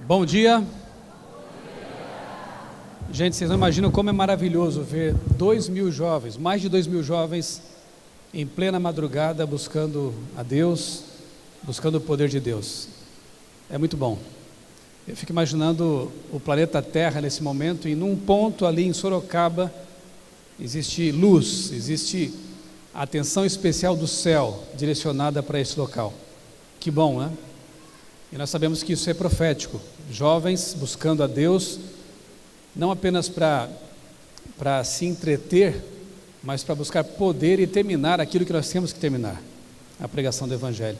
Bom dia. Gente, vocês não imaginam como é maravilhoso ver 2.000 jovens, mais de 2.000 jovens em plena madrugada buscando a Deus, buscando o poder de Deus. É muito bom. Eu fico imaginando o planeta Terra nesse momento, e num ponto ali em Sorocaba existe luz, existe atenção especial do céu direcionada para esse local. Que bom, né? E nós sabemos que isso é profético. Jovens buscando a Deus, não apenas para se entreter, mas para buscar poder e terminar aquilo que nós temos que terminar, a pregação do Evangelho.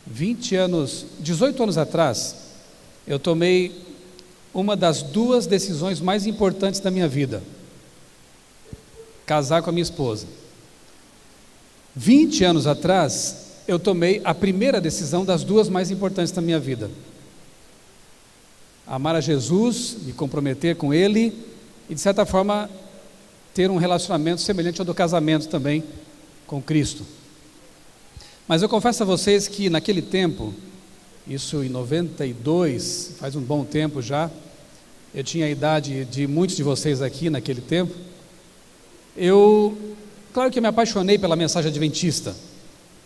18 anos atrás, eu tomei uma das duas decisões mais importantes da minha vida: casar com a minha esposa. 20 anos atrás, eu tomei a primeira decisão das duas mais importantes da minha vida: amar a Jesus, me comprometer com Ele e, de certa forma, ter um relacionamento semelhante ao do casamento também com Cristo. Mas eu confesso a vocês que naquele tempo, isso em 92, faz um bom tempo já, eu tinha a idade de muitos de vocês aqui naquele tempo, claro que eu me apaixonei pela mensagem adventista,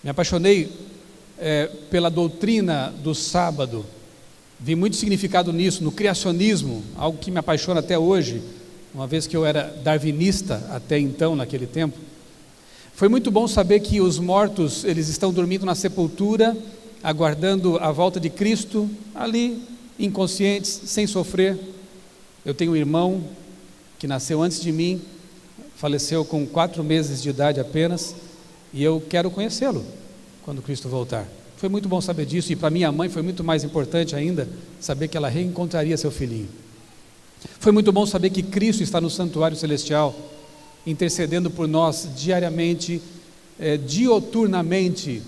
me apaixonei pela doutrina do sábado, vi muito significado nisso, no criacionismo, algo que me apaixona até hoje, uma vez que eu era darwinista até então, naquele tempo. Foi muito bom saber que os mortos, eles estão dormindo na sepultura, aguardando a volta de Cristo, ali, inconscientes, sem sofrer. Eu tenho um irmão que nasceu antes de mim, faleceu com 4 meses de idade apenas, e eu quero conhecê-lo quando Cristo voltar. Foi muito bom saber disso, e para minha mãe foi muito mais importante ainda saber que ela reencontraria seu filhinho. Foi muito bom saber que Cristo está no santuário celestial, intercedendo por nós diariamente, dioturnamente,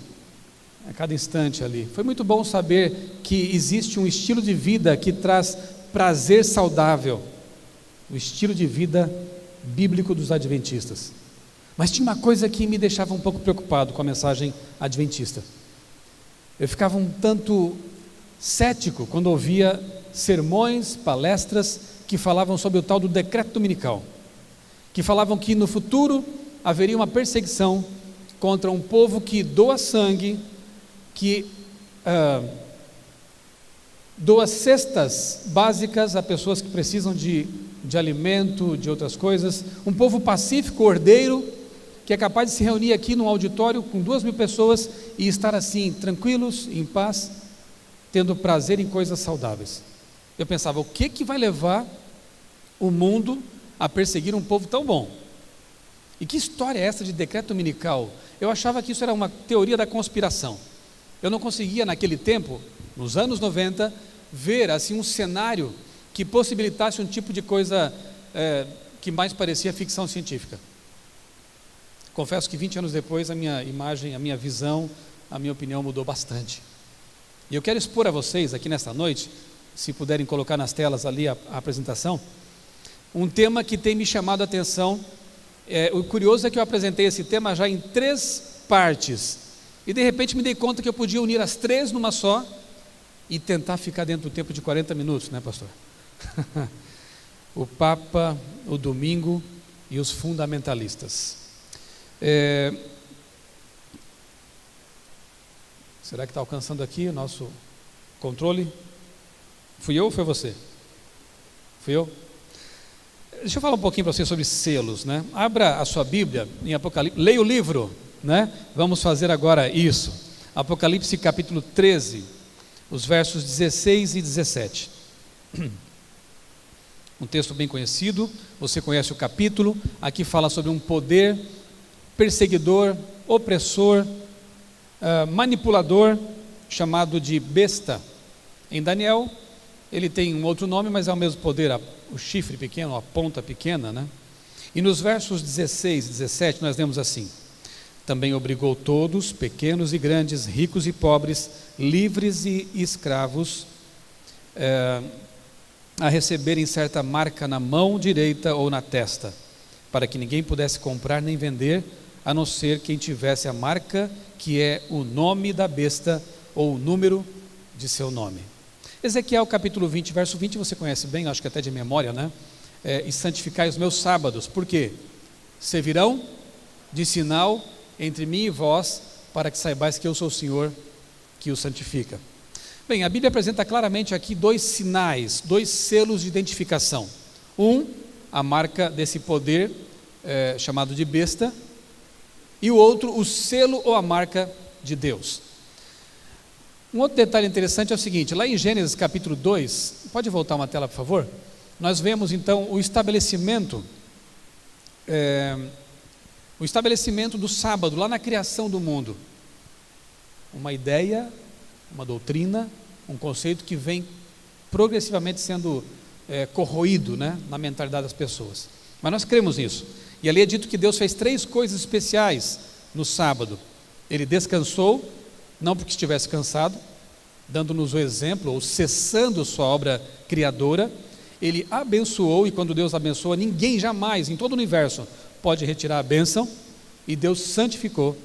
a cada instante ali. Foi muito bom saber que existe um estilo de vida que traz prazer saudável, o estilo de vida bíblico dos adventistas. Mas tinha uma coisa que me deixava um pouco preocupado com a mensagem adventista. Eu ficava um tanto cético quando ouvia sermões, palestras que falavam sobre o tal do decreto dominical, que falavam que no futuro haveria uma perseguição contra um povo que doa sangue, que doa cestas básicas a pessoas que precisam de alimento, de outras coisas, um povo pacífico, ordeiro, que é capaz de se reunir aqui num auditório com 2.000 pessoas e estar assim, tranquilos, em paz, tendo prazer em coisas saudáveis. Eu pensava, o que vai levar o mundo a perseguir um povo tão bom? E que história é essa de decreto dominical? Eu achava que isso era uma teoria da conspiração. Eu não conseguia naquele tempo, nos anos 90, ver assim um cenário que possibilitasse um tipo de coisa que mais parecia ficção científica. Confesso que 20 anos depois a minha imagem, a minha visão, a minha opinião mudou bastante. E eu quero expor a vocês aqui nesta noite, se puderem colocar nas telas ali a apresentação, um tema que tem me chamado a atenção. O curioso é que eu apresentei esse tema já em 3 partes, e de repente me dei conta que eu podia unir as 3 numa só, e tentar ficar dentro do tempo de 40 minutos, né, pastor? O Papa, o domingo e os fundamentalistas. Será que está alcançando aqui o nosso controle? Fui eu ou foi você? Fui eu? Deixa eu falar um pouquinho para você sobre selos, né? Abra a sua Bíblia em Apocalipse, leia o livro, né? Vamos fazer agora isso. Apocalipse capítulo 13, os versos 16 e 17. Um texto bem conhecido, você conhece o capítulo. Aqui fala sobre um poder perseguidor, opressor, manipulador, chamado de besta. Em Daniel, ele tem um outro nome, mas é o mesmo poder, o chifre pequeno, a ponta pequena, né? E nos versos 16 e 17 nós lemos assim: também obrigou todos, pequenos e grandes, ricos e pobres, livres e escravos, a receberem certa marca na mão direita ou na testa, para que ninguém pudesse comprar nem vender, a não ser quem tivesse a marca, que é o nome da besta ou o número de seu nome. Ezequiel capítulo 20, verso 20, você conhece bem, acho que até de memória, né? E santificai os meus sábados, por quê? Servirão de sinal entre mim e vós, para que saibais que eu sou o Senhor que o santifica. Bem, a Bíblia apresenta claramente aqui dois sinais, dois selos de identificação. A marca desse poder chamado de besta, e o outro, o selo ou a marca de Deus. Um outro detalhe interessante é o seguinte, lá em Gênesis capítulo 2, pode voltar uma tela por favor? Nós vemos então o estabelecimento do sábado, lá na criação do mundo. Uma ideia, uma doutrina, um conceito que vem progressivamente sendo corroído, né, na mentalidade das pessoas. Mas nós cremos nisso. E ali é dito que Deus fez 3 coisas especiais no sábado. Ele descansou, não porque estivesse cansado, dando-nos o exemplo, ou cessando sua obra criadora. Ele abençoou, e quando Deus abençoa, ninguém jamais, em todo o universo, pode retirar a bênção. E Deus santificou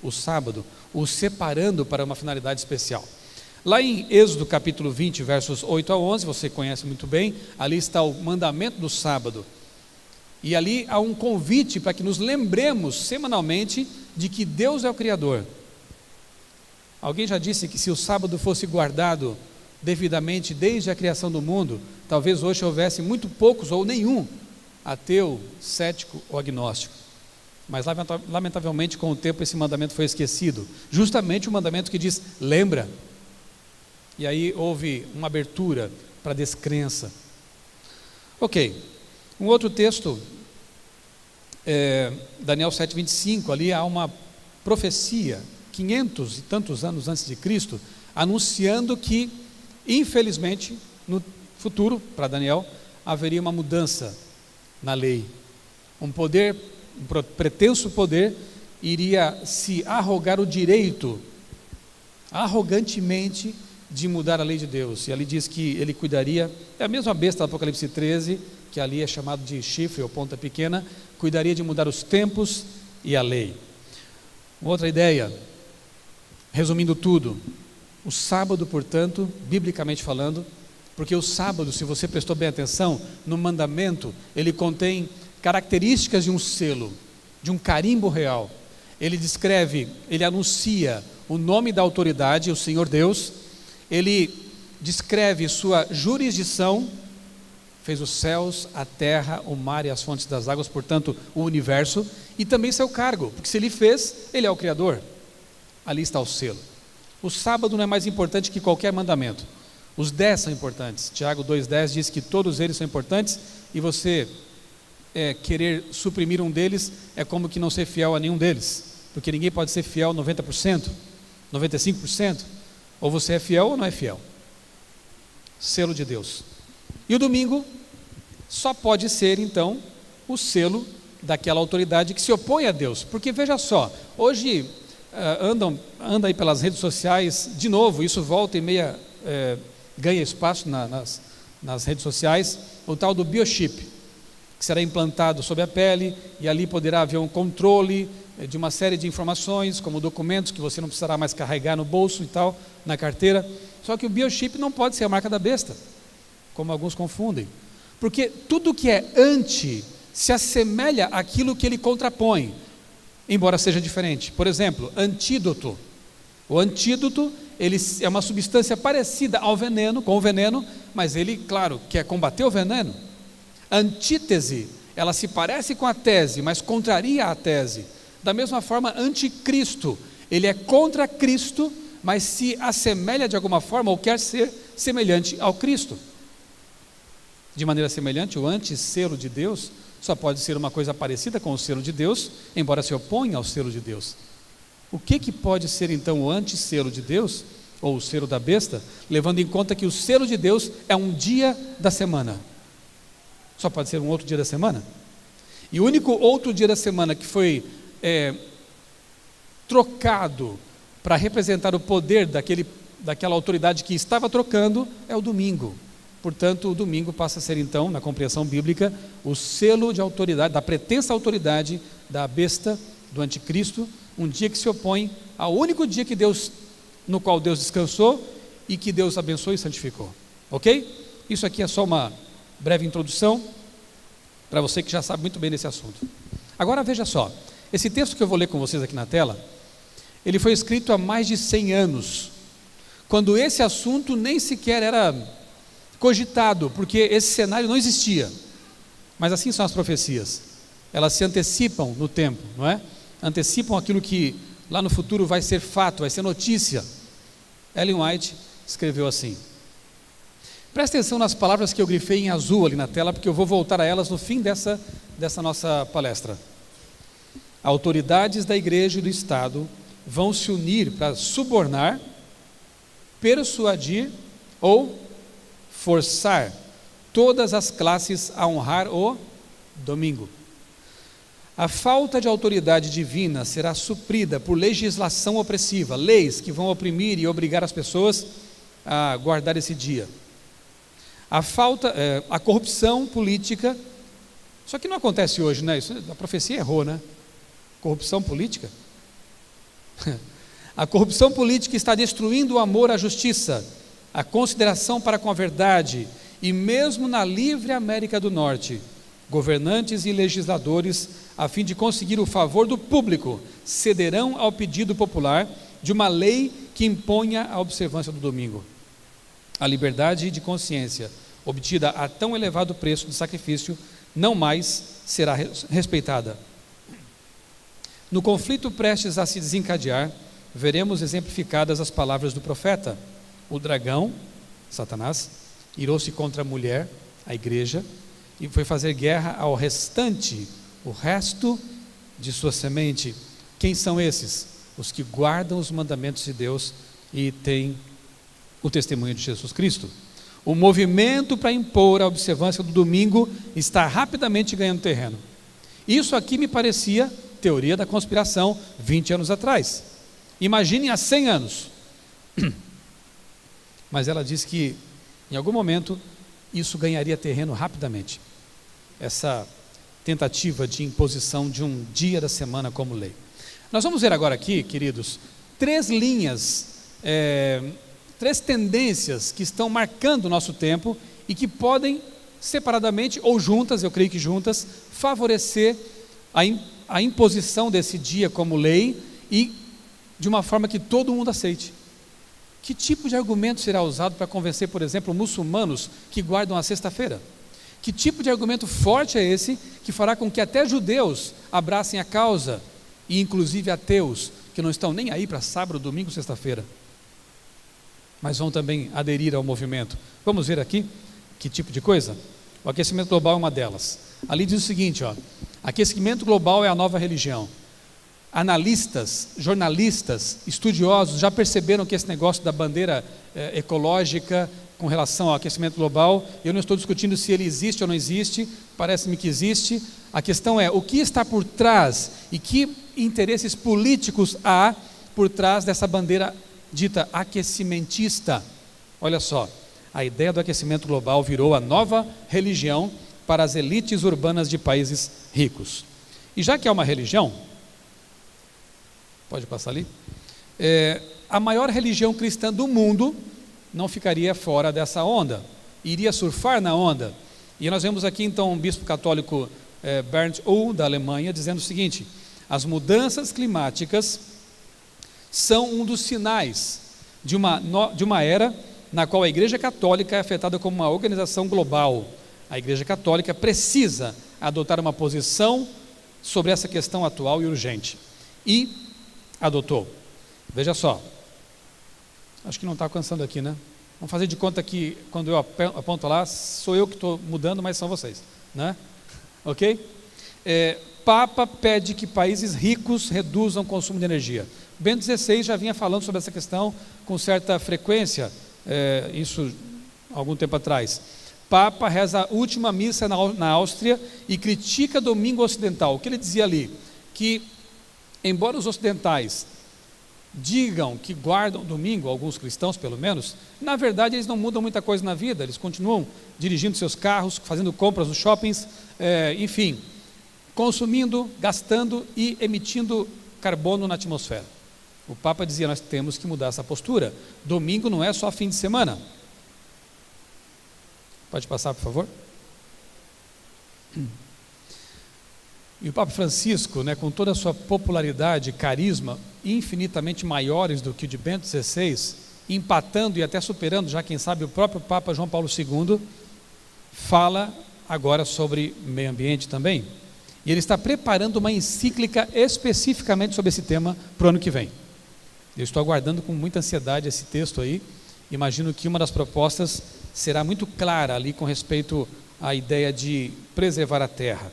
o sábado, o separando para uma finalidade especial. Lá em Êxodo capítulo 20, versos 8 a 11, você conhece muito bem, ali está o mandamento do sábado. E ali há um convite para que nos lembremos semanalmente de que Deus é o Criador. Alguém já disse que se o sábado fosse guardado devidamente desde a criação do mundo, talvez hoje houvesse muito poucos ou nenhum ateu, cético ou agnóstico. Mas lamentavelmente com o tempo esse mandamento foi esquecido, justamente o mandamento que diz, lembra. E aí houve uma abertura para a descrença. Ok, um outro texto, Daniel 7:25, ali há uma profecia, 500 e tantos anos antes de Cristo, anunciando que, infelizmente, no futuro, para Daniel, haveria uma mudança na lei. Um pretenso poder, iria se arrogar o direito, arrogantemente, de mudar a lei de Deus. E ali diz que ele cuidaria, é a mesma besta do Apocalipse 13, que ali é chamado de chifre ou ponta pequena, cuidaria de mudar os tempos e a lei. Outra ideia, resumindo tudo, o sábado, portanto, biblicamente falando, porque o sábado, se você prestou bem atenção, no mandamento, ele contém características de um selo, de um carimbo real. Ele descreve, ele anuncia o nome da autoridade, o Senhor Deus. Ele descreve sua jurisdição, fez os céus, a terra, o mar e as fontes das águas, portanto, o universo, e também seu cargo, porque se ele fez, ele é o Criador. Ali está o selo. O sábado não é mais importante que qualquer mandamento. Os 10 são importantes. Tiago 2,10 diz que todos eles são importantes, e você querer suprimir um deles é como que não ser fiel a nenhum deles, porque ninguém pode ser fiel 90%, 95%, ou você é fiel ou não é fiel. Selo de Deus. E o domingo só pode ser então o selo daquela autoridade que se opõe a Deus, porque veja só, hoje anda aí pelas redes sociais, de novo, isso volta e meia ganha espaço nas redes sociais, o tal do biochip, que será implantado sobre a pele, e ali poderá haver um controle de uma série de informações, como documentos que você não precisará mais carregar no bolso e tal, na carteira. Só que o biochip não pode ser a marca da besta, como alguns confundem, porque tudo que é anti se assemelha àquilo que ele contrapõe, embora seja diferente. Por exemplo, antídoto. O antídoto, ele é uma substância parecida ao veneno, com o veneno, mas ele, claro, quer combater o veneno. Antítese, ela se parece com a tese, mas contraria a tese. Da mesma forma, anticristo, ele é contra Cristo, mas se assemelha de alguma forma, ou quer ser semelhante ao Cristo. De maneira semelhante, o antisselo de Deus só pode ser uma coisa parecida com o selo de Deus, embora se oponha ao selo de Deus. O que pode ser então o antisselo de Deus, ou o selo da besta, levando em conta que o selo de Deus é um dia da semana? Só pode ser um outro dia da semana? E o único outro dia da semana que foi trocado para representar o poder daquela autoridade que estava trocando é o domingo. Portanto, o domingo passa a ser então, na compreensão bíblica, o selo de autoridade, da pretensa autoridade da besta, do anticristo, um dia que se opõe ao único dia no qual Deus descansou e que Deus abençoou e santificou. Ok? Isso aqui é só uma breve introdução para você que já sabe muito bem desse assunto. Agora veja só, esse texto que eu vou ler com vocês aqui na tela, ele foi escrito há mais de 100 anos, quando esse assunto nem sequer era cogitado, porque esse cenário não existia. Mas assim são as profecias, elas se antecipam no tempo, não é? Antecipam aquilo que lá no futuro vai ser fato, vai ser notícia. Ellen White escreveu assim. Presta atenção nas palavras que eu grifei em azul ali na tela, porque eu vou voltar a elas no fim dessa nossa palestra. Autoridades da igreja e do Estado vão se unir para subornar, persuadir ou forçar todas as classes a honrar o domingo. A falta de autoridade divina será suprida por legislação opressiva, leis que vão oprimir e obrigar as pessoas a guardar esse dia. A corrupção política, isso aqui não acontece hoje, né? A profecia errou, né? Corrupção política? A corrupção política está destruindo o amor à justiça, a consideração para com a verdade, e mesmo na livre América do Norte, governantes e legisladores, a fim de conseguir o favor do público, cederão ao pedido popular de uma lei que imponha a observância do domingo. A liberdade de consciência, obtida a tão elevado preço de sacrifício, não mais será respeitada. No conflito prestes a se desencadear, veremos exemplificadas as palavras do profeta. O dragão, Satanás, irou-se contra a mulher, a igreja, e foi fazer guerra ao restante, o resto de sua semente. Quem são esses? Os que guardam os mandamentos de Deus e têm o testemunho de Jesus Cristo. O movimento para impor a observância do domingo está rapidamente ganhando terreno. Isso aqui me parecia teoria da conspiração 20 anos atrás. Imaginem há 100 anos. Mas ela diz que em algum momento isso ganharia terreno rapidamente. Essa tentativa de imposição de um dia da semana como lei. Nós vamos ver agora aqui, queridos, 3 linhas, 3 tendências que estão marcando o nosso tempo e que podem, separadamente ou juntas, eu creio que juntas, favorecer a imposição desse dia como lei e de uma forma que todo mundo aceite. Que tipo de argumento será usado para convencer, por exemplo, muçulmanos que guardam a sexta-feira? Que tipo de argumento forte é esse que fará com que até judeus abracem a causa e inclusive ateus que não estão nem aí para sábado, domingo, sexta-feira, mas vão também aderir ao movimento? Vamos ver aqui que tipo de coisa? O aquecimento global é uma delas. Ali diz o seguinte, aquecimento global é a nova religião. Analistas, jornalistas, estudiosos já perceberam que esse negócio da bandeira ecológica com relação ao aquecimento global, eu não estou discutindo se ele existe ou não existe, parece-me que existe. A questão é o que está por trás e que interesses políticos há por trás dessa bandeira dita aquecimentista. Olha só, a ideia do aquecimento global virou a nova religião para as elites urbanas de países ricos. E já que é uma religião, pode passar ali, a maior religião cristã do mundo não ficaria fora dessa onda, iria surfar na onda. E nós vemos aqui então um bispo católico, Bernd Uhl, da Alemanha, dizendo o seguinte: as mudanças climáticas são um dos sinais de uma era na qual a Igreja Católica é afetada como uma organização global. A Igreja Católica precisa adotar uma posição sobre essa questão atual e urgente. E adotou. Veja só. Acho que não está alcançando aqui, né? Vamos fazer de conta que quando eu aponto lá, sou eu que estou mudando, mas são vocês, né? Ok? Papa pede que países ricos reduzam o consumo de energia. Bento XVI já vinha falando sobre essa questão com certa frequência, isso algum tempo atrás. Papa reza a última missa na Áustria e critica domingo ocidental. O que ele dizia ali? Que, embora os ocidentais digam que guardam domingo, alguns cristãos pelo menos, na verdade eles não mudam muita coisa na vida, eles continuam dirigindo seus carros, fazendo compras nos shoppings, enfim, consumindo, gastando e emitindo carbono na atmosfera. O Papa dizia: nós temos que mudar essa postura. Domingo não é só fim de semana. Pode passar, por favor? E o Papa Francisco, com toda a sua popularidade e carisma, infinitamente maiores do que o de Bento XVI, empatando e até superando, já quem sabe, o próprio Papa João Paulo II, fala agora sobre meio ambiente também. E ele está preparando uma encíclica especificamente sobre esse tema para o ano que vem. Eu estou aguardando com muita ansiedade esse texto aí. Imagino que uma das propostas será muito clara ali com respeito à ideia de preservar a terra.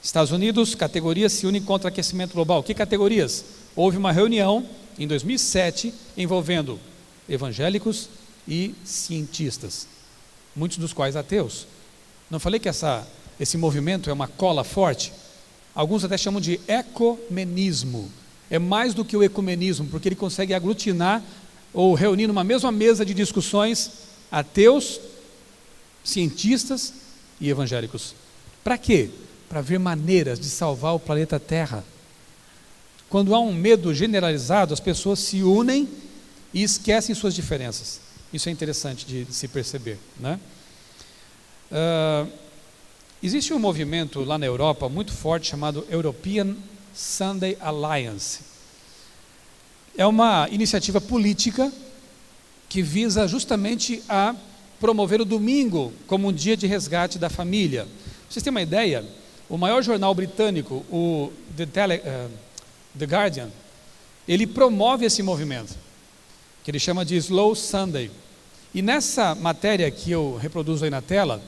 Estados Unidos, categorias se unem contra o aquecimento global. Que categorias? Houve uma reunião em 2007 envolvendo evangélicos e cientistas, muitos dos quais ateus. Não falei que esse movimento é uma cola forte? Alguns até chamam de ecumenismo. É mais do que o ecumenismo, porque ele consegue aglutinar ou reunir numa mesma mesa de discussões ateus, cientistas e evangélicos. Para quê? Para ver maneiras de salvar o planeta Terra. Quando há um medo generalizado, as pessoas se unem e esquecem suas diferenças. Isso é interessante de se perceber, né? Existe um movimento lá na Europa muito forte chamado European Sunday Alliance. É uma iniciativa política que visa justamente a promover o domingo como um dia de resgate da família. Vocês têm uma ideia? O maior jornal britânico, o The Guardian, ele promove esse movimento, que ele chama de Slow Sunday. E nessa matéria que eu reproduzo aí na tela,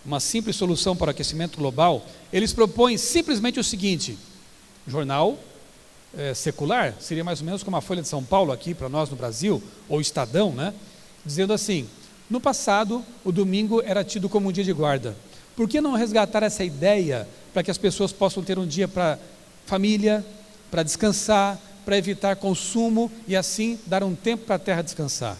uma simples solução para o aquecimento global, eles propõem simplesmente o seguinte: jornal secular, seria mais ou menos como a Folha de São Paulo aqui para nós no Brasil, ou Estadão, dizendo assim: no passado o domingo era tido como um dia de guarda. Por que não resgatar essa ideia para que as pessoas possam ter um dia para família, para descansar, para evitar consumo e assim dar um tempo para a Terra descansar?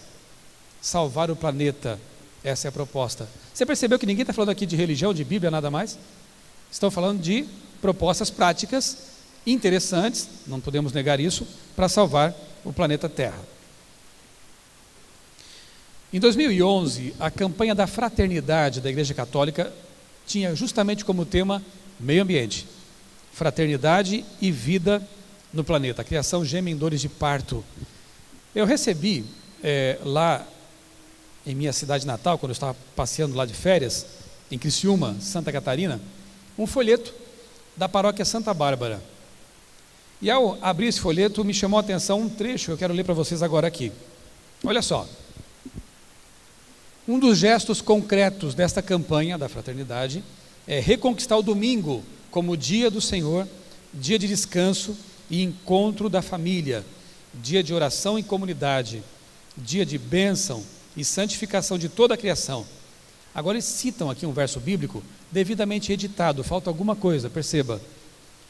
Salvar o planeta, essa é a proposta. Você percebeu que ninguém está falando aqui de religião, de Bíblia, nada mais? Estão falando de propostas práticas, interessantes, não podemos negar isso, para salvar o planeta Terra. Em 2011, a campanha da fraternidade da Igreja Católica tinha justamente como tema meio ambiente, fraternidade e vida no planeta, a criação gêmea em dores de parto. Eu recebi lá em minha cidade natal, quando eu estava passeando lá de férias, em Criciúma, Santa Catarina, um folheto da paróquia Santa Bárbara. E ao abrir esse folheto, me chamou a atenção um trecho, eu quero ler para vocês agora aqui. Olha só. Um dos gestos concretos desta campanha da fraternidade é reconquistar o domingo como dia do Senhor, dia de descanso e encontro da família, dia de oração em comunidade, dia de bênção e santificação de toda a criação. Agora eles citam aqui um verso bíblico devidamente editado, falta alguma coisa, perceba.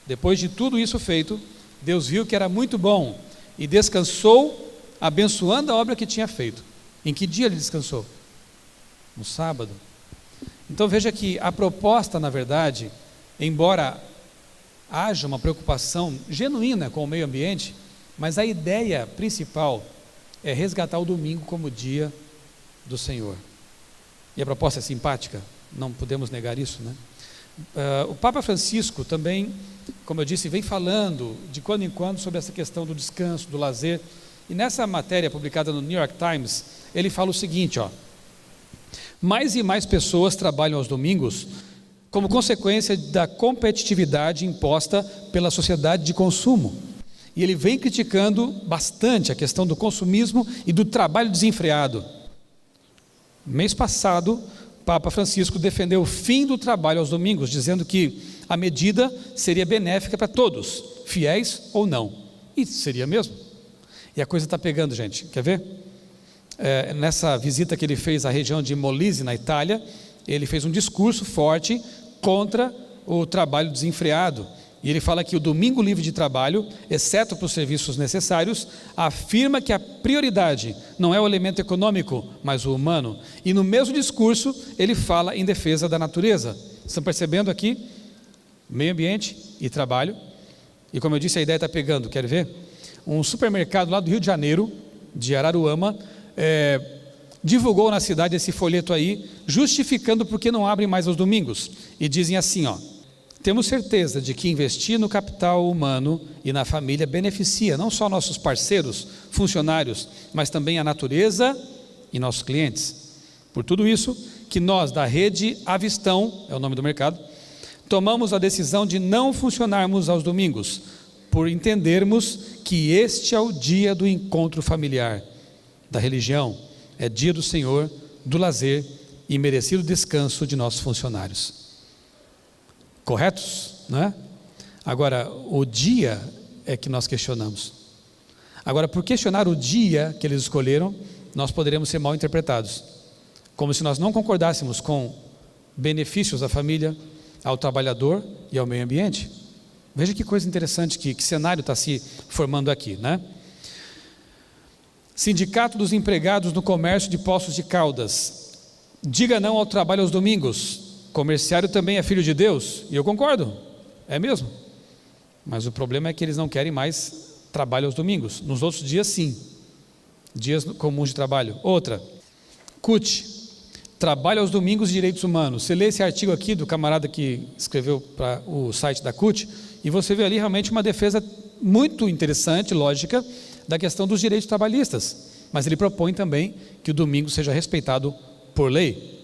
Depois de tudo isso feito, Deus viu que era muito bom e descansou, abençoando a obra que tinha feito. Em que dia ele descansou? No sábado. Então veja que a proposta, na verdade, embora haja uma preocupação genuína com o meio ambiente, mas a ideia principal é resgatar o domingo como dia do Senhor. E a proposta é simpática, não podemos negar isso, o Papa Francisco também, como eu disse, vem falando de quando em quando sobre essa questão do descanso, do lazer, e nessa matéria publicada no New York Times, ele fala o seguinte: mais e mais pessoas trabalham aos domingos como consequência da competitividade imposta pela sociedade de consumo. E ele vem criticando bastante a questão do consumismo e do trabalho desenfreado. Mês passado, Papa Francisco defendeu o fim do trabalho aos domingos, dizendo que a medida seria benéfica para todos, fiéis ou não. E seria mesmo. E a coisa está pegando, gente. Quer ver? Nessa visita que ele fez à região de Molise, na Itália, ele fez um discurso forte contra o trabalho desenfreado. E ele fala que o domingo livre de trabalho, exceto para os serviços necessários, afirma que a prioridade não é o elemento econômico, mas o humano. E no mesmo discurso, ele fala em defesa da natureza. Estão percebendo aqui? Meio ambiente e trabalho. E como eu disse, a ideia está pegando, quer ver? Um supermercado lá do Rio de Janeiro, de Araruama, divulgou na cidade esse folheto aí, justificando por que não abrem mais aos domingos. E dizem assim, ó: temos certeza de que investir no capital humano e na família beneficia não só nossos parceiros, funcionários, mas também a natureza e nossos clientes. Por tudo isso, que nós da rede Avistão, é o nome do mercado, tomamos a decisão de não funcionarmos aos domingos, por entendermos que este é o dia do encontro familiar, da religião, é dia do Senhor, do lazer e merecido descanso de nossos funcionários. Corretos, não é? Agora, o dia é que nós questionamos. Agora, por questionar o dia que eles escolheram, nós poderemos ser mal interpretados, como se nós não concordássemos com benefícios à família, ao trabalhador e ao meio ambiente. Veja que coisa interessante, que cenário está se formando aqui, né? Sindicato dos empregados no comércio de Poços de Caldas: diga não ao trabalho aos domingos. Comerciário também é filho de Deus. E eu concordo, é mesmo. Mas o problema é que eles não querem mais trabalho aos domingos. Nos outros dias, sim, dias comuns de trabalho. Outra, CUT, trabalho aos domingos e direitos humanos. Você lê esse artigo aqui do camarada que escreveu para o site da CUT, e você vê ali realmente uma defesa muito interessante, lógica, da questão dos direitos trabalhistas. Mas ele propõe também que o domingo seja respeitado por lei.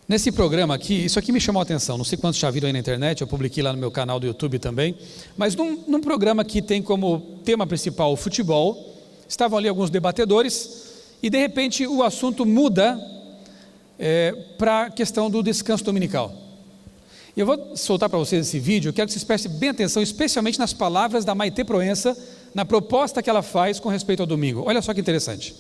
Nesse programa aqui, isso aqui me chamou a atenção, não sei quantos já viram aí na internet, eu publiquei lá no meu canal do YouTube também, mas num programa que tem como tema principal o futebol, estavam ali alguns debatedores, e de repente o assunto muda para a questão do descanso dominical. E eu vou soltar para vocês esse vídeo, eu quero que vocês prestem bem atenção, especialmente nas palavras da Maitê Proença, na proposta que ela faz com respeito ao domingo. Olha só que interessante.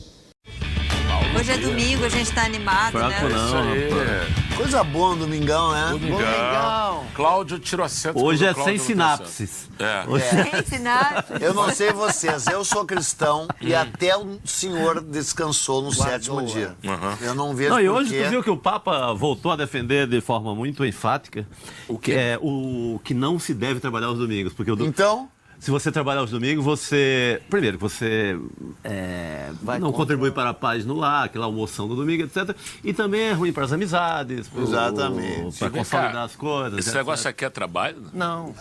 Hoje é domingo, a gente está animado, Fraco né? não, Coisa boa no domingão, né? Domingão. Cláudio tirou assento. Hoje é sem sinapses. Sem sinapses. Eu não sei vocês, eu sou cristão e até o Senhor descansou no sétimo dia. Eu não vejo E hoje tu viu que o Papa voltou a defender de forma muito enfática o que não se deve trabalhar aos domingos, porque Então, se você trabalhar aos domingos, você não contribui para a paz no lar, aquela almoção do domingo, etc. E também é ruim para as amizades, exatamente. para consolidar as coisas. Esse negócio aqui é trabalho? Não.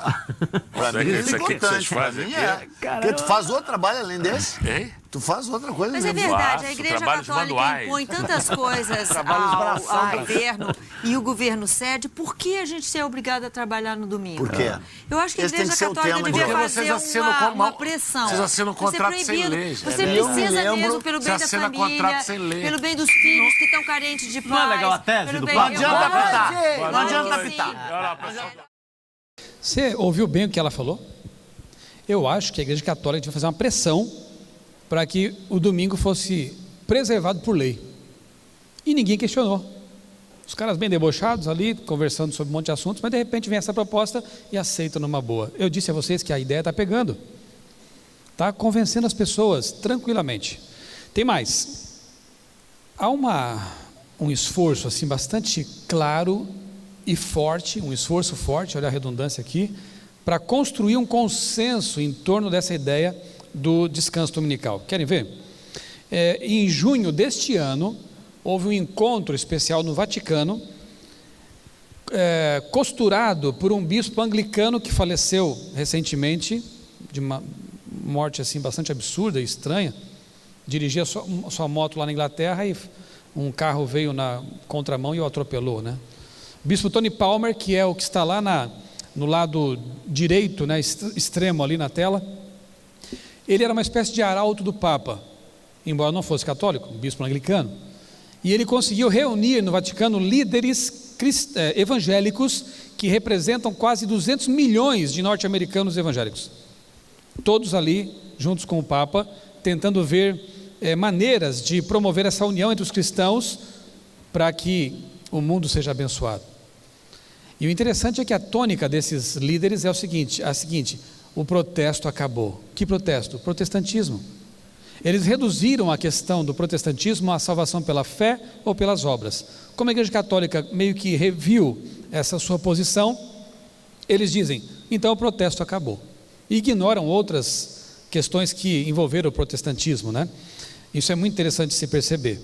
Pra mim é Isso aqui que vocês importante. Pra fazem mim aqui? Porque tu faz outro trabalho além desse? Hein? Tu faz outra coisa Mas é além desse. verdade, a Faço, Igreja trabalhos Católica manuais. impõe tantas coisas ao governo e o governo cede. Por que a gente é obrigado a trabalhar no domingo? Por quê? Eu acho que a Esse tem Igreja que ser o Católica tema devia de hoje. fazer Vocês assinam uma pressão. vocês assinam um Você contrato sem proibido. lei, Você gente. Eu me precisa lembro- mesmo, pelo bem Você da assina família, contrato sem lei. pelo bem dos filhos que estão carentes de paz. Não é legal a tese pelo do bem- Papa? Eu Não adianta gosto. apitar. Claro Não adianta que sim. apitar. Você ouviu bem o que ela falou? Eu acho que a Igreja Católica devia fazer uma pressão para que o domingo fosse preservado por lei. E ninguém questionou. Os caras bem debochados ali, conversando sobre um monte de assuntos, mas de repente vem essa proposta e aceitam numa boa. Eu disse a vocês que a ideia está pegando. Está convencendo as pessoas tranquilamente. Tem mais. Há um esforço assim bastante claro e forte, um esforço forte, olha a redundância aqui, para construir um consenso em torno dessa ideia do descanso dominical. Querem ver? Em junho deste ano, houve um encontro especial no Vaticano, costurado por um bispo anglicano que faleceu recentemente, de uma morte assim bastante absurda e estranha. Dirigia sua moto lá na Inglaterra e um carro veio na contramão e o atropelou, né? O bispo Tony Palmer, que é o que está lá no lado direito, né, extremo ali na tela, ele era uma espécie de arauto do Papa, embora não fosse católico, um bispo anglicano, e ele conseguiu reunir no Vaticano líderes evangélicos que representam quase 200 milhões de norte-americanos evangélicos, todos ali juntos com o Papa, tentando ver maneiras de promover essa união entre os cristãos para que o mundo seja abençoado. E o interessante é que a tônica desses líderes é a seguinte: o protesto acabou. Que protesto? O protestantismo. Eles reduziram a questão do protestantismo à salvação pela fé ou pelas obras. Como a Igreja Católica meio que reviu essa sua posição, eles dizem, então o protesto acabou. E ignoram outras questões que envolveram o protestantismo, né? Isso é muito interessante de se perceber.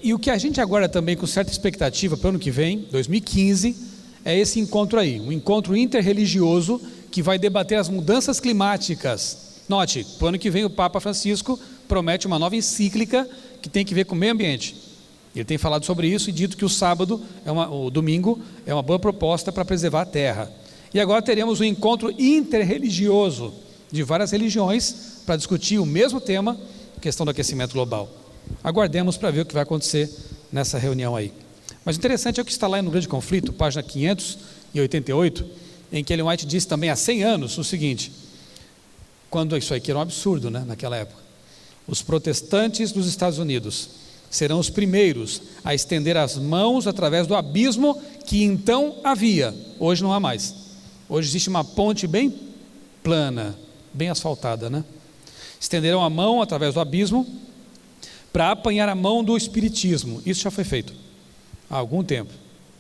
E o que a gente aguarda também com certa expectativa para o ano que vem, 2015, é esse encontro aí, um encontro interreligioso que vai debater as mudanças climáticas. Note, para o ano que vem o Papa Francisco promete uma nova encíclica que tem que ver com o meio ambiente. Ele tem falado sobre isso e dito que o domingo é uma boa proposta para preservar a terra. E agora teremos um encontro interreligioso de várias religiões para discutir o mesmo tema, a questão do aquecimento global. Aguardemos para ver o que vai acontecer nessa reunião aí. Mas interessante é o que está lá no Grande Conflito, página 588, em que Ellen White disse também há 100 anos o seguinte, quando isso aqui era um absurdo, né, naquela época. Os protestantes dos Estados Unidos serão os primeiros a estender as mãos através do abismo que então havia, hoje não há mais. Hoje existe uma ponte bem plana, bem asfaltada, né? Estenderão a mão através do abismo para apanhar a mão do espiritismo. Isso já foi feito há algum tempo,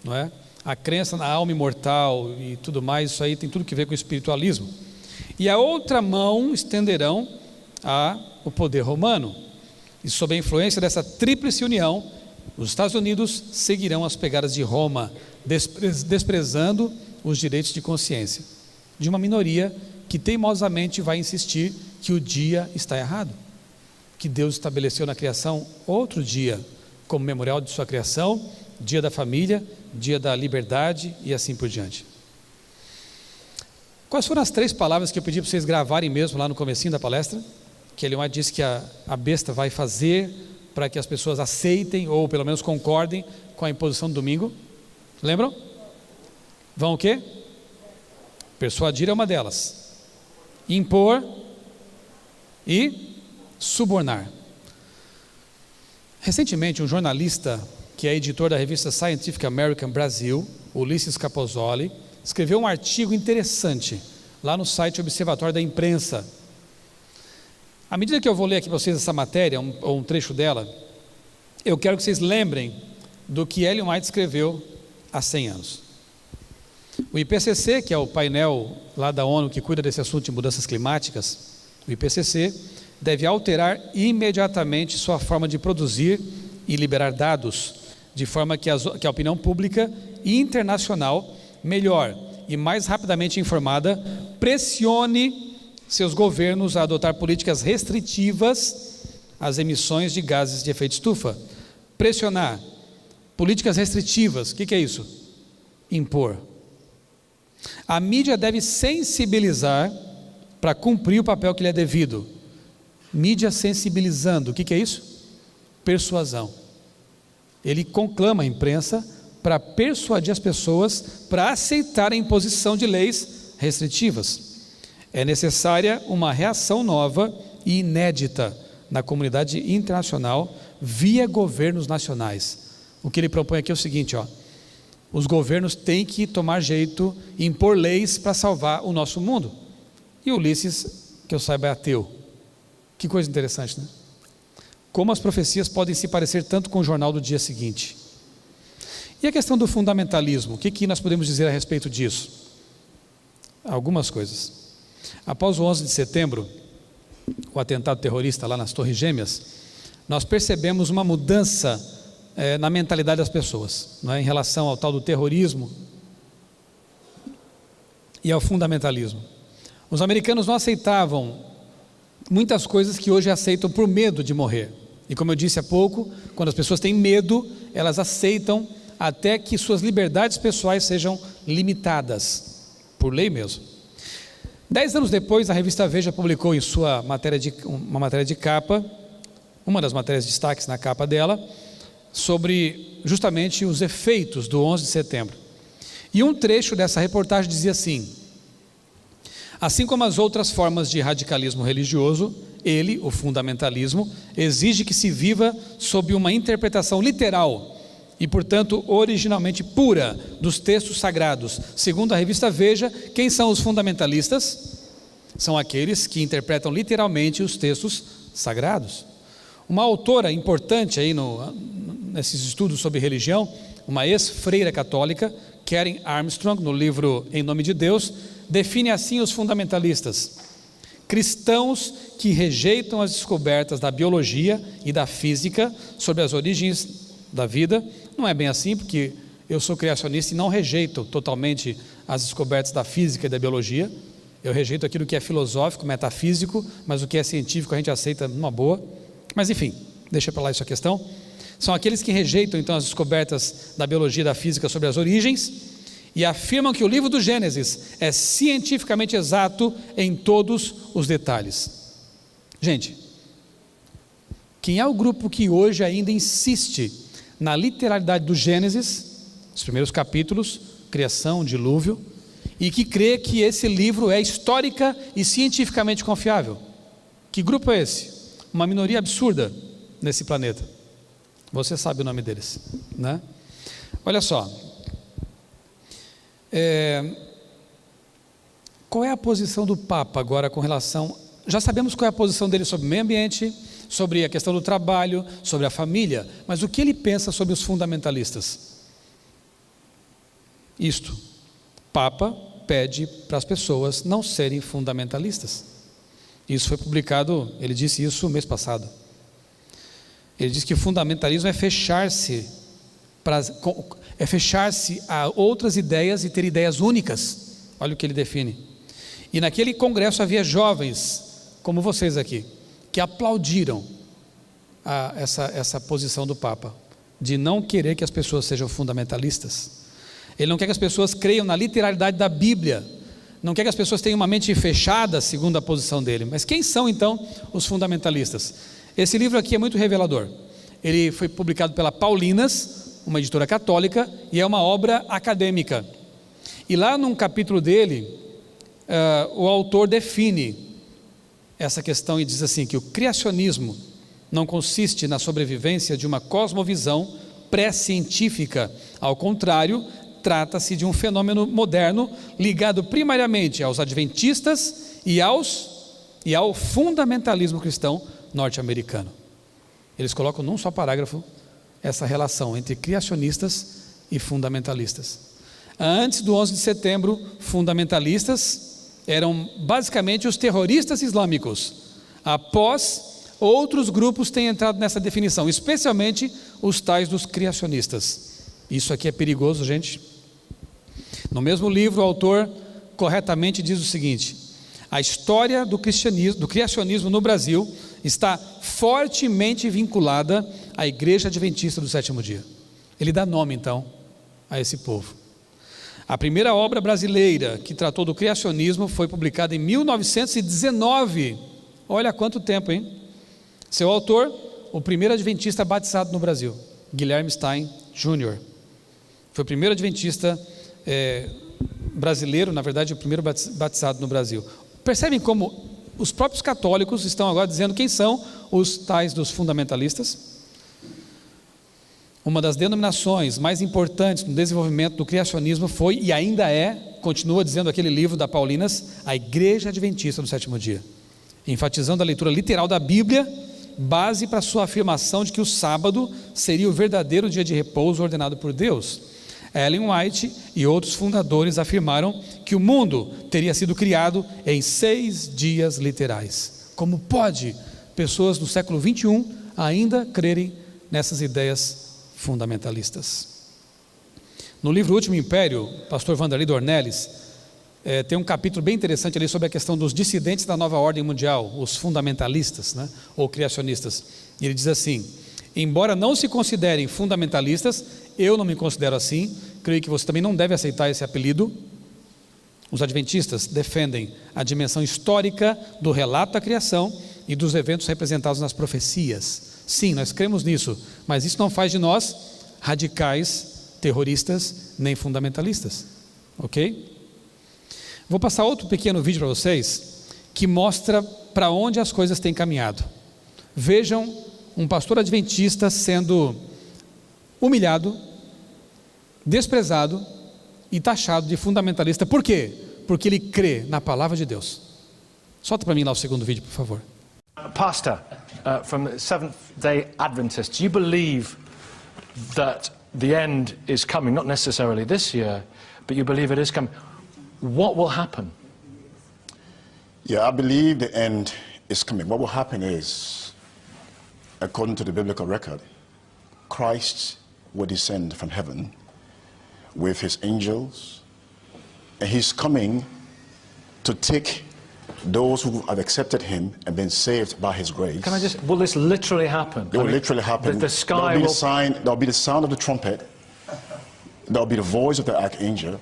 não é? A crença na alma imortal e tudo mais, isso aí tem tudo que ver com o espiritualismo. E a outra mão estenderão o poder romano. E sob a influência dessa tríplice união, os Estados Unidos seguirão as pegadas de Roma, desprezando os direitos de consciência de uma minoria que teimosamente vai insistir que o dia está errado, que Deus estabeleceu na criação outro dia como memorial de sua criação, dia da família, dia da liberdade e assim por diante. Quais foram as 3 palavras que eu pedi para vocês gravarem mesmo lá no comecinho da palestra? Que Ellen White disse que a besta vai fazer para que as pessoas aceitem ou pelo menos concordem com a imposição do domingo. Lembram? Vão o quê? Persuadir é uma delas. Impor e subornar. Recentemente, um jornalista que é editor da revista Scientific American Brasil, Ulisses Capozoli, escreveu um artigo interessante lá no site Observatório da Imprensa. À medida que eu vou ler aqui para vocês essa matéria, ou um trecho dela, eu quero que vocês lembrem do que Ellen White escreveu há 100 anos. O IPCC, que é o painel lá da ONU que cuida desse assunto de mudanças climáticas, o IPCC deve alterar imediatamente sua forma de produzir e liberar dados, de forma que a opinião pública internacional, melhor e mais rapidamente informada, pressione seus governos a adotar políticas restritivas às emissões de gases de efeito estufa. Pressionar, políticas restritivas, o que é isso? Impor. A mídia deve sensibilizar para cumprir o papel que lhe é devido. Mídia sensibilizando, o que é isso? Persuasão. Ele conclama a imprensa para persuadir as pessoas para aceitar a imposição de leis restritivas. É necessária uma reação nova e inédita na comunidade internacional via governos nacionais. O que ele propõe aqui é o seguinte, os governos têm que tomar jeito e impor leis para salvar o nosso mundo. E Ulisses, que eu saiba, é ateu. Que coisa interessante, né? Como as profecias podem se parecer tanto com o jornal do dia seguinte. E a questão do fundamentalismo, o que nós podemos dizer a respeito disso? Algumas coisas. Após o 11 de setembro, o atentado terrorista lá nas Torres Gêmeas, nós percebemos uma mudança na mentalidade das pessoas, não é? Em relação ao tal do terrorismo e ao fundamentalismo. Os americanos não aceitavam muitas coisas que hoje aceitam por medo de morrer. E como eu disse há pouco, quando as pessoas têm medo, elas aceitam até que suas liberdades pessoais sejam limitadas, por lei mesmo. 10 anos depois, a revista Veja publicou em sua uma matéria de capa, uma das matérias de destaques na capa dela, sobre justamente os efeitos do 11 de setembro. E um trecho dessa reportagem dizia assim: assim como as outras formas de radicalismo religioso, ele, o fundamentalismo, exige que se viva sob uma interpretação literal e, portanto, originalmente pura dos textos sagrados. Segundo a revista Veja, quem são os fundamentalistas? São aqueles que interpretam literalmente os textos sagrados. Uma autora importante aí nesses estudos sobre religião, uma ex-freira católica, Karen Armstrong, no livro Em Nome de Deus, define assim os fundamentalistas: cristãos que rejeitam as descobertas da biologia e da física sobre as origens da vida. Não é bem assim, porque eu sou criacionista e não rejeito totalmente as descobertas da física e da biologia. Eu rejeito aquilo que é filosófico, metafísico, mas o que é científico a gente aceita numa boa. Mas enfim, deixa para lá essa questão. São aqueles que rejeitam então as descobertas da biologia e da física sobre as origens e afirmam que o livro do Gênesis é cientificamente exato em todos os detalhes. Gente, quem é o grupo que hoje ainda insiste na literalidade do Gênesis, os primeiros capítulos, criação, dilúvio, e que crê que esse livro é histórica e cientificamente confiável? Que grupo é esse? Uma minoria absurda nesse planeta. Você sabe o nome deles, né? Olha só, qual é a posição do Papa agora com relação... Já sabemos qual é a posição dele sobre o meio ambiente, sobre a questão do trabalho, sobre a família, mas o que ele pensa sobre os fundamentalistas? Isto, Papa pede para as pessoas não serem fundamentalistas. Isso foi publicado, ele disse isso mês passado. Ele diz que o fundamentalismo é fechar-se a outras ideias e ter ideias únicas. Olha o que ele define. E naquele congresso havia jovens, como vocês aqui, que aplaudiram essa posição do Papa, de não querer que as pessoas sejam fundamentalistas. Ele não quer que as pessoas creiam na literalidade da Bíblia, não quer que as pessoas tenham uma mente fechada, segundo a posição dele. Mas quem são então os fundamentalistas? Esse livro aqui é muito revelador. Ele foi publicado pela Paulinas, uma editora católica, e é uma obra acadêmica. E lá num capítulo dele, o autor define essa questão e diz assim, que o criacionismo não consiste na sobrevivência de uma cosmovisão pré-científica. Ao contrário, trata-se de um fenômeno moderno ligado primariamente aos adventistas e ao fundamentalismo cristão norte-americano. Eles colocam num só parágrafo essa relação entre criacionistas e fundamentalistas. Antes do 11 de setembro, fundamentalistas eram basicamente os terroristas islâmicos. Após, outros grupos têm entrado nessa definição, especialmente os tais dos criacionistas. Isso aqui é perigoso, gente. No mesmo livro, o autor corretamente diz o seguinte: a história do criacionismo no Brasil está fortemente vinculada à Igreja Adventista do Sétimo Dia. Ele dá nome, então, a esse povo. A primeira obra brasileira que tratou do criacionismo foi publicada em 1919. Olha quanto tempo, hein? Seu autor, o primeiro adventista batizado no Brasil, Guilherme Stein Jr. Foi o primeiro adventista brasileiro, na verdade, o primeiro batizado no Brasil. Percebem como os próprios católicos estão agora dizendo quem são os tais dos fundamentalistas? Uma das denominações mais importantes no desenvolvimento do criacionismo foi, e ainda continua dizendo aquele livro da Paulinas, a Igreja Adventista do Sétimo Dia, enfatizando a leitura literal da Bíblia, base para sua afirmação de que o sábado seria o verdadeiro dia de repouso ordenado por Deus. Ellen White e outros fundadores afirmaram que o mundo teria sido criado em 6 dias literais. Como pode pessoas do século 21 ainda crerem nessas ideias fundamentalistas? No livro Último Império, pastor Vanderlei Dornelles tem um capítulo bem interessante ali sobre a questão dos dissidentes da nova ordem mundial, os fundamentalistas, né, ou criacionistas. E ele diz assim: embora não se considerem fundamentalistas, eu não me considero assim, creio que você também não deve aceitar esse apelido. Os adventistas defendem a dimensão histórica do relato da criação e dos eventos representados nas profecias. Sim, nós cremos nisso, mas isso não faz de nós radicais, terroristas, nem fundamentalistas, ok? Vou passar outro pequeno vídeo para vocês, que mostra para onde as coisas têm caminhado. Vejam um pastor adventista sendo humilhado, desprezado e taxado de fundamentalista. Por quê? Porque ele crê na palavra de Deus. Solta para mim lá o segundo vídeo, por favor. Pastor, from the Seventh-day Adventists, you believe that the end is coming, not necessarily this year, but you believe it is coming. What will happen? Yeah, I believe the end is coming. What will happen is, according to the biblical record, Christ will descend from heaven with his angels, and he's coming to take those who have accepted him and been saved by his grace. Can I just, will this literally happen? It will literally happen. The sky will... There'll be the sound of the trumpet, there'll be the voice of the archangel,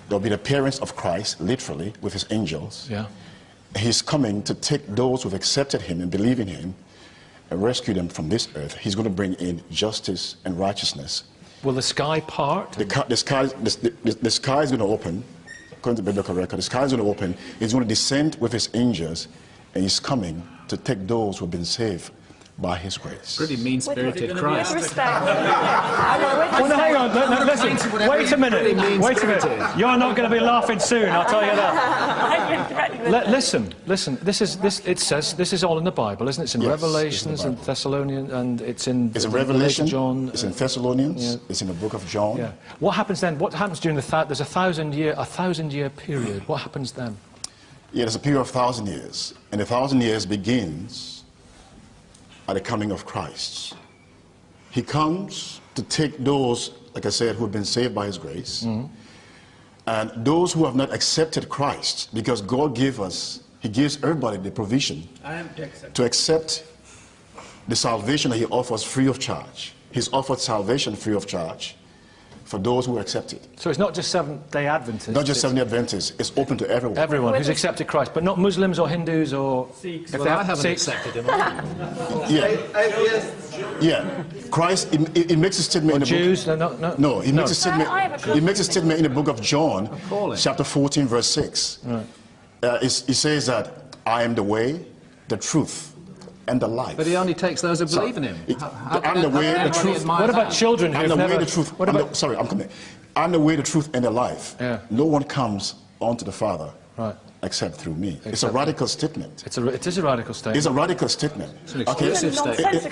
there'll be the appearance of Christ, literally, with his angels. Yeah. He's coming to take those who have accepted him and believe in him and rescue them from this earth. He's going to bring in justice and righteousness. Will the sky part? The sky is going to open. According to the biblical record, the sky is going to open. He's going to descend with his angels, and he's coming to take those who have been saved by his grace. Pretty mean-spirited Christ. Well, no, hang on. No, listen. Wait a minute. Wait a minute. You're not going to be laughing soon, I'll tell you that. Listen. It says this is all in the Bible, isn't it? It's in Revelations and Thessalonians, and it's in Revelation, John. It's in Thessalonians. Yeah. It's in the book of John. Yeah. What happens then? What happens during there's a thousand year period? What happens then? Yeah, there's a period of 1,000 years, and the 1,000 years begins at the coming of Christ. He comes to take those, like I said, who have been saved by his grace, and those who have not accepted Christ, because God gave us, he gives everybody the provision to accept the salvation that he offers free of charge. He's offered salvation free of charge for those who accept it. So it's not just Seventh-day Adventists? Not just Seventh-day Adventists, it's open to everyone. Everyone who's accepted Christ, but not Muslims or Hindus or... Sikhs. Well, I haven't accepted him. Yeah. Christ, he makes a statement in the Jews? book... No, he makes a statement in the book of John, chapter 14, verse 6. Right. He says that, I am the way, the truth, and the life. But he only takes those who believe in him. I'm the way, the truth. What about children who have never... I'm the way, the truth, and the life. Yeah. No one comes onto the Father except through me. It's a radical statement. It is a radical statement. It's a radical statement. It's an exclusive statement.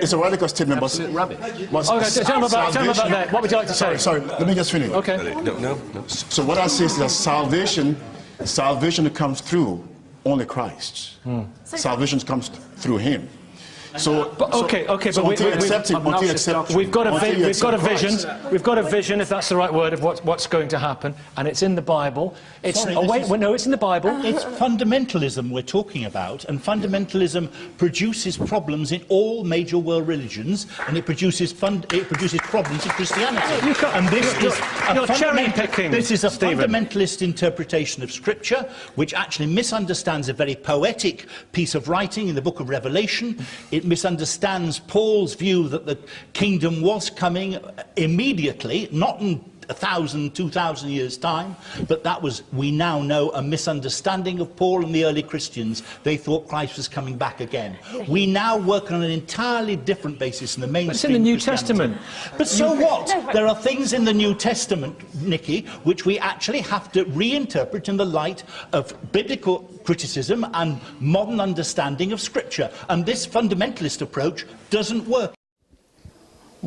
It's a radical statement, but... rubbish. Okay, tell me about that. What would you like to say? Sorry, let me just finish. Okay. No. So what I say is that salvation comes through only Christ. Salvation comes through him. So, but we've got a vision, if that's the right word, of what's going to happen, and it's in the Bible. It's in the Bible. It's fundamentalism we're talking about, and fundamentalism produces problems in all major world religions, and it produces problems in Christianity. You're cherry picking. This is a fundamentalist interpretation of Scripture, which actually misunderstands a very poetic piece of writing in the book of Revelation. It misunderstands Paul's view that the kingdom was coming immediately, not in 1,000, 2,000 years' time, but that was, we now know, a misunderstanding of Paul and the early Christians. They thought Christ was coming back again. We now work on an entirely different basis in the mainstream. It's in the New Testament. But so what? There are things in the New Testament, Nicky, which we actually have to reinterpret in the light of biblical criticism and modern understanding of Scripture. And this fundamentalist approach doesn't work.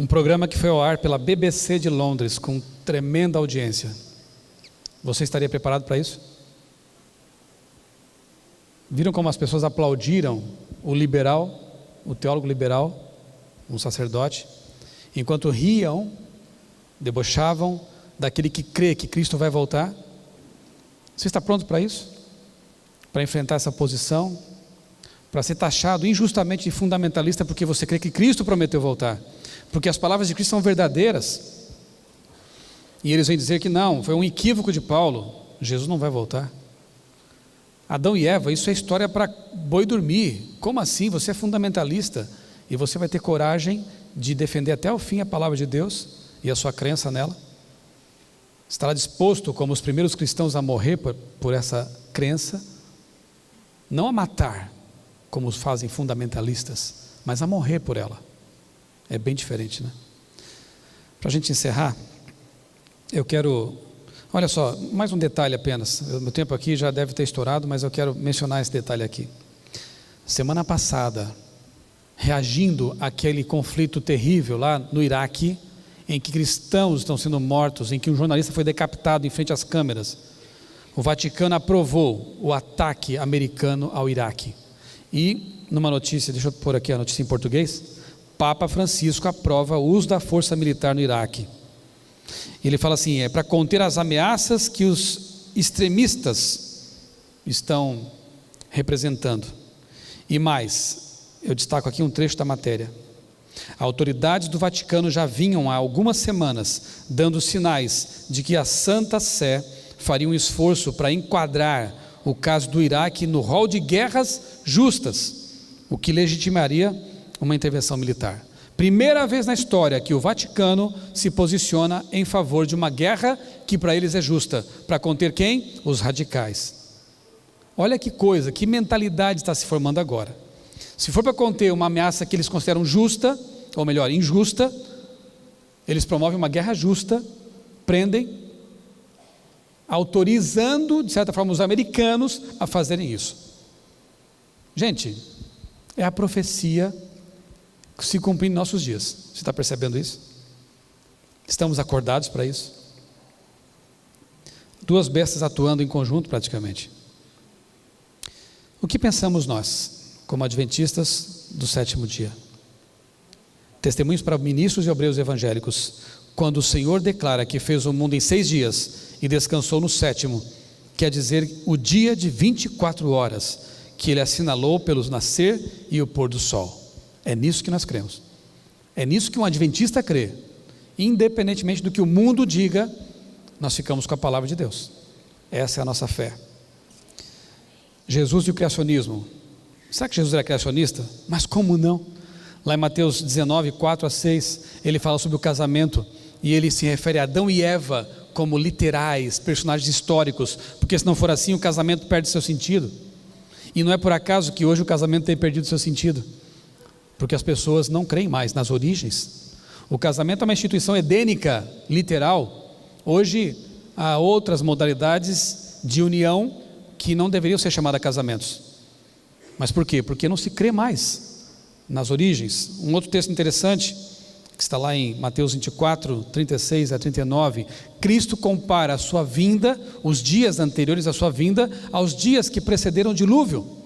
Programa que foi ao ar pela BBC de Londres, com tremenda audiência. Você estaria preparado para isso? Viram como as pessoas aplaudiram o liberal, o teólogo liberal, um sacerdote, enquanto riam, debochavam daquele que crê que Cristo vai voltar? Você está pronto para isso? Para enfrentar essa posição? Para ser taxado injustamente de fundamentalista porque você crê que Cristo prometeu voltar? Porque as palavras de Cristo são verdadeiras, e eles vêm dizer que não, foi um equívoco de Paulo, Jesus não vai voltar. Adão e Eva, isso é história para boi dormir. Como assim? Você é fundamentalista, e você vai ter coragem de defender até o fim a palavra de Deus, e a sua crença nela? Estará disposto, como os primeiros cristãos, a morrer por essa crença? Não a matar, como os fazem fundamentalistas, mas a morrer por ela. É bem diferente, né? Para a gente encerrar, eu quero... Olha só, mais um detalhe apenas. Meu tempo aqui já deve ter estourado, mas eu quero mencionar esse detalhe aqui. Semana passada, reagindo àquele conflito terrível lá no Iraque, em que cristãos estão sendo mortos, em que um jornalista foi decapitado em frente às câmeras, o Vaticano aprovou o ataque americano ao Iraque. E numa notícia, deixa eu pôr aqui a notícia em português, Papa Francisco aprova o uso da força militar no Iraque. Ele fala assim, é para conter as ameaças que os extremistas estão representando. E mais, eu destaco aqui um trecho da matéria. Autoridades do Vaticano já vinham há algumas semanas dando sinais de que a Santa Sé faria um esforço para enquadrar o caso do Iraque no rol de guerras justas, o que legitimaria uma intervenção militar. Primeira vez na história que o Vaticano se posiciona em favor de uma guerra que para eles é justa, para conter quem? Os radicais. Olha que coisa, que mentalidade está se formando agora. Se for para conter uma ameaça que eles consideram justa, ou melhor, injusta, eles promovem uma guerra justa, prendem, autorizando, de certa forma, os americanos a fazerem isso. Gente, é a profecia que se cumpre em nossos dias. Você está percebendo isso? Estamos acordados para isso? Duas bestas atuando em conjunto praticamente. O que pensamos nós, como adventistas do sétimo dia? Testemunhos para ministros e obreiros evangélicos, quando o Senhor declara que fez o mundo em 6 dias e descansou no sétimo, quer dizer o dia de 24 horas, que Ele assinalou pelo nascer e o pôr do sol. É nisso que nós cremos, é nisso que um adventista crê, independentemente do que o mundo diga, nós ficamos com a palavra de Deus, essa é a nossa fé. Jesus e o criacionismo, será que Jesus era criacionista? Mas como não? Lá em Mateus 19, 4 a 6, ele fala sobre o casamento, e ele se refere a Adão e Eva como literais, personagens históricos, porque se não for assim o casamento perde seu sentido, e não é por acaso que hoje o casamento tem perdido seu sentido, porque as pessoas não creem mais nas origens. O casamento é uma instituição edênica, literal. Hoje há outras modalidades de união que não deveriam ser chamadas casamentos. Mas por quê? Porque não se crê mais nas origens. Um outro texto interessante, que está lá em Mateus 24, 36 a 39, Cristo compara a sua vinda, os dias anteriores à sua vinda, aos dias que precederam o dilúvio.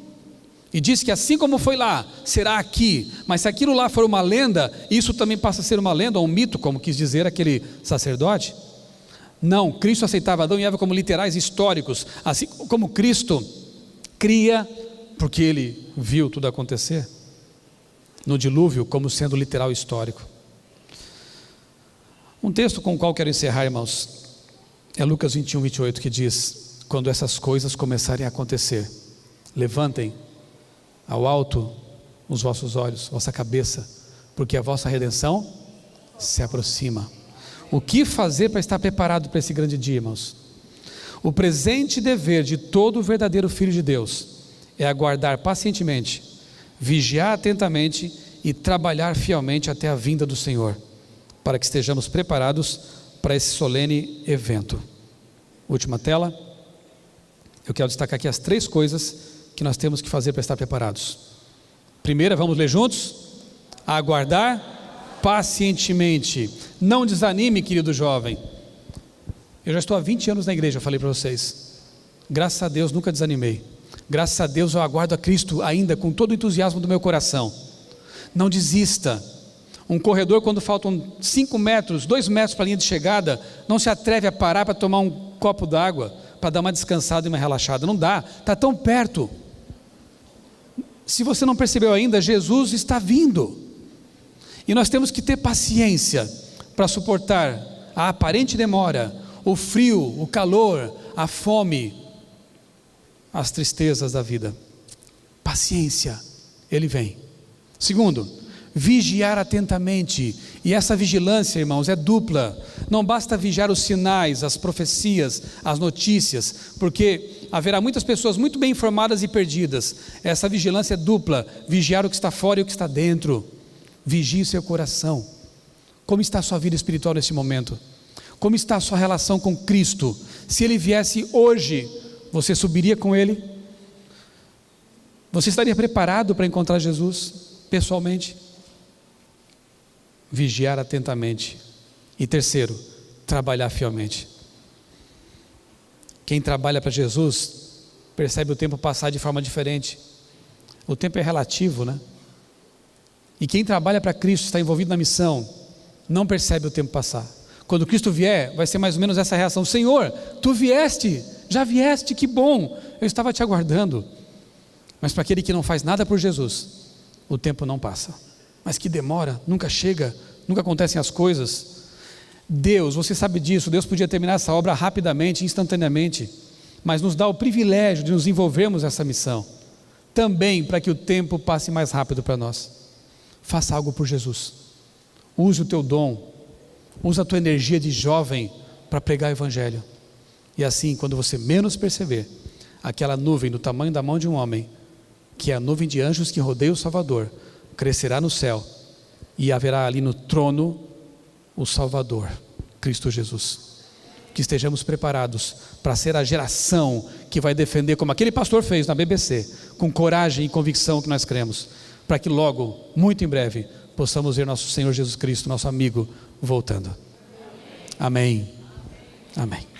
E diz que assim como foi lá, será aqui. Mas se aquilo lá for uma lenda, isso também passa a ser uma lenda, ou um mito, como quis dizer aquele sacerdote. Não, Cristo aceitava Adão e Eva como literais históricos, assim como Cristo cria, porque Ele viu tudo acontecer no dilúvio, como sendo literal histórico. Um texto com o qual quero encerrar, irmãos, é Lucas 21, 28, que diz: quando essas coisas começarem a acontecer, levantem ao alto os vossos olhos, vossa cabeça, porque a vossa redenção se aproxima. O que fazer para estar preparado para esse grande dia, irmãos? O presente dever de todo verdadeiro filho de Deus é aguardar pacientemente, vigiar atentamente e trabalhar fielmente até a vinda do Senhor, para que estejamos preparados para esse solene evento. Última tela. Eu quero destacar aqui as 3 coisas que nós temos que fazer para estar preparados. Primeira, vamos ler juntos? Aguardar pacientemente. Não desanime, querido jovem. Eu já estou há 20 anos na igreja, eu falei para vocês. Graças a Deus nunca desanimei. Graças a Deus eu aguardo a Cristo ainda com todo o entusiasmo do meu coração. Não desista. Um corredor, quando faltam 5 metros, 2 metros para a linha de chegada, não se atreve a parar para tomar um copo d'água, para dar uma descansada e uma relaxada. Não dá, está tão perto. Se você não percebeu ainda, Jesus está vindo, e nós temos que ter paciência para suportar a aparente demora, o frio, o calor, a fome, as tristezas da vida. Paciência, Ele vem. Segundo, vigiar atentamente, e essa vigilância, irmãos, é dupla. Não basta vigiar os sinais, as profecias, as notícias, porque haverá muitas pessoas muito bem informadas e perdidas. Essa vigilância é dupla, vigiar o que está fora e o que está dentro. Vigie seu coração. Como está a sua vida espiritual nesse momento? Como está a sua relação com Cristo? Se Ele viesse hoje, você subiria com Ele? Você estaria preparado para encontrar Jesus pessoalmente? Vigiar atentamente. E terceiro, trabalhar fielmente. Quem trabalha para Jesus percebe o tempo passar de forma diferente. O tempo é relativo, né? E quem trabalha para Cristo, está envolvido na missão, não percebe o tempo passar. Quando Cristo vier, vai ser mais ou menos essa reação: Senhor, tu vieste, já vieste, que bom, eu estava te aguardando. Mas para aquele que não faz nada por Jesus, o tempo não passa. Mas que demora, nunca chega, nunca acontecem as coisas. Deus, você sabe disso, Deus podia terminar essa obra rapidamente, instantaneamente, mas nos dá o privilégio de nos envolvermos nessa missão, também para que o tempo passe mais rápido para nós. Faça algo por Jesus, use o teu dom, use a tua energia de jovem para pregar o Evangelho, e assim, quando você menos perceber, aquela nuvem do tamanho da mão de um homem, que é a nuvem de anjos que rodeia o Salvador, crescerá no céu, e haverá ali no trono o Salvador, Cristo Jesus. Que estejamos preparados para ser a geração que vai defender, como aquele pastor fez na BBC, com coragem e convicção que nós cremos, para que logo, muito em breve, possamos ver nosso Senhor Jesus Cristo, nosso amigo, voltando. Amém. Amém.